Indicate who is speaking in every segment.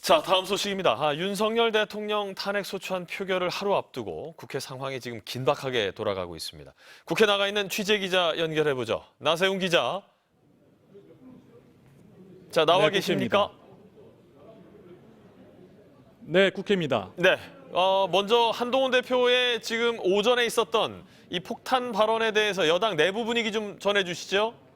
Speaker 1: 자, 다음 소식입니다. 윤석열 대통령 탄핵 소추안 표결을 하루 앞두고 국회 상황이 지금 긴박하게 돌아가고 있습니다. 국회 나가 있는 취재 기자 연결해보죠. 나세훈 기자. 자, 나와 계십니까?
Speaker 2: 네, 국회입니다.
Speaker 1: 네. 먼저 한동훈 대표의 지금 오전에 있었던 이 폭탄 발언에 대해서 여당 내부 분위기 좀 전해주시죠.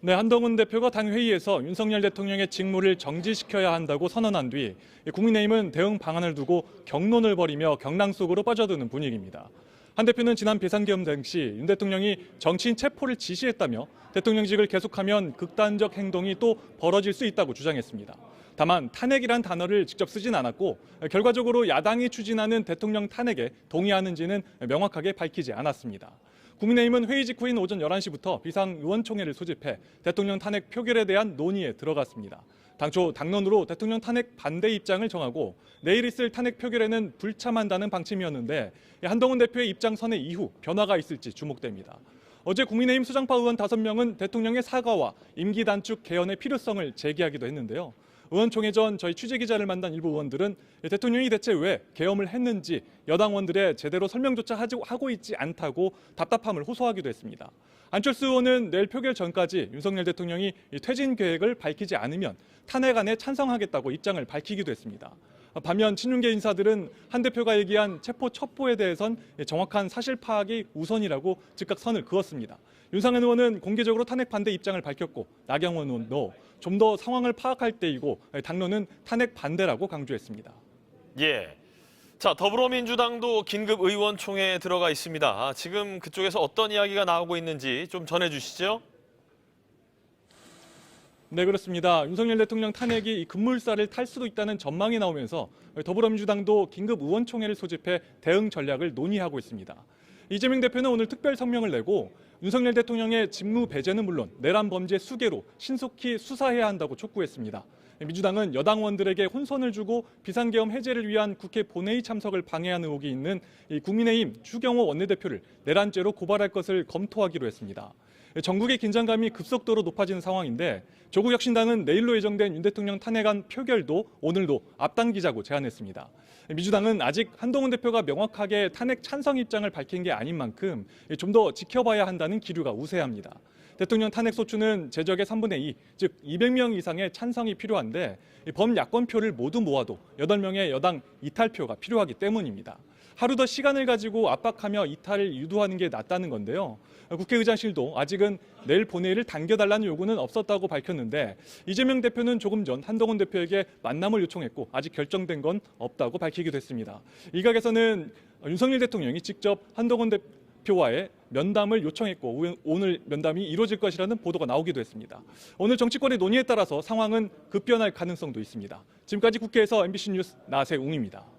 Speaker 2: 네, 한동훈 대표가 당 회의에서 윤석열 대통령의 직무를 정지시켜야 한다고 선언한 뒤 국민의힘은 대응 방안을 두고 격론을 벌이며 경랑 속으로 빠져드는 분위기입니다. 한 대표는 지난 비상계엄 당시 윤 대통령이 정치인 체포를 지시했다며 대통령직을 계속하면 극단적 행동이 또 벌어질 수 있다고 주장했습니다. 다만 탄핵이란 단어를 직접 쓰진 않았고 결과적으로 야당이 추진하는 대통령 탄핵에 동의하는지는 명확하게 밝히지 않았습니다. 국민의힘은 회의 직후인 오전 11시부터 비상의원총회를 소집해 대통령 탄핵 표결에 대한 논의에 들어갔습니다. 당초 당론으로 대통령 탄핵 반대 입장을 정하고 내일 있을 탄핵 표결에는 불참한다는 방침이었는데 한동훈 대표의 입장 선회 이후 변화가 있을지 주목됩니다. 어제 국민의힘 수장파 의원 5명은 대통령의 사과와 임기 단축 개헌의 필요성을 제기하기도 했는데요. 의원총회 전 저희 취재기자를 만난 일부 의원들은 대통령이 대체 왜 계엄을 했는지 여당 의원들의 제대로 설명조차 하고 있지 않다고 답답함을 호소하기도 했습니다. 안철수 의원은 내일 표결 전까지 윤석열 대통령이 퇴진 계획을 밝히지 않으면 탄핵안에 찬성하겠다고 입장을 밝히기도 했습니다. 반면 친윤계 인사들은 한 대표가 얘기한 체포 첩보에 대해선 정확한 사실 파악이 우선이라고 즉각 선을 그었습니다. 윤상현 의원은 공개적으로 탄핵 반대 입장을 밝혔고 나경원 의원도 좀 더 상황을 파악할 때이고 당론은 탄핵 반대라고 강조했습니다.
Speaker 1: 예. 자, 더불어민주당도 긴급 의원총회에 들어가 있습니다. 지금 그쪽에서 어떤 이야기가 나오고 있는지 좀 전해주시죠.
Speaker 2: 네, 그렇습니다. 윤석열 대통령 탄핵이 급물살을 탈 수도 있다는 전망이 나오면서 더불어민주당도 긴급 의원총회를 소집해 대응 전략을 논의하고 있습니다. 이재명 대표는 오늘 특별 성명을 내고 윤석열 대통령의 직무 배제는 물론 내란 범죄 수개로 신속히 수사해야 한다고 촉구했습니다. 민주당은 여당 의원들에게 혼선을 주고 비상계엄 해제를 위한 국회 본회의 참석을 방해한 의혹이 있는 국민의힘 추경호 원내대표를 내란죄로 고발할 것을 검토하기로 했습니다. 전국의 긴장감이 급속도로 높아지는 상황인데 조국혁신당은 내일로 예정된 윤 대통령 탄핵안 표결도 오늘도 앞당기자고 제안했습니다. 민주당은 아직 한동훈 대표가 명확하게 탄핵 찬성 입장을 밝힌 게 아닌 만큼 좀 더 지켜봐야 한다는 기류가 우세합니다. 대통령 탄핵 소추는 제적의 3분의 2, 즉 200명 이상의 찬성이 필요한데 범야권표를 모두 모아도 8명의 여당 이탈표가 필요하기 때문입니다. 하루 더 시간을 가지고 압박하며 이탈을 유도하는 게 낫다는 건데요. 국회의장실도 아직은 내일 본회의를 당겨달라는 요구는 없었다고 밝혔는데 이재명 대표는 조금 전 한동훈 대표에게 만남을 요청했고 아직 결정된 건 없다고 밝히기도 했습니다. 일각에서는 윤석열 대통령이 직접 한동훈 대표와의 면담을 요청했고 오늘 면담이 이루어질 것이라는 보도가 나오기도 했습니다. 오늘 정치권의 논의에 따라서 상황은 급변할 가능성도 있습니다. 지금까지 국회에서 MBC 뉴스 나세웅입니다.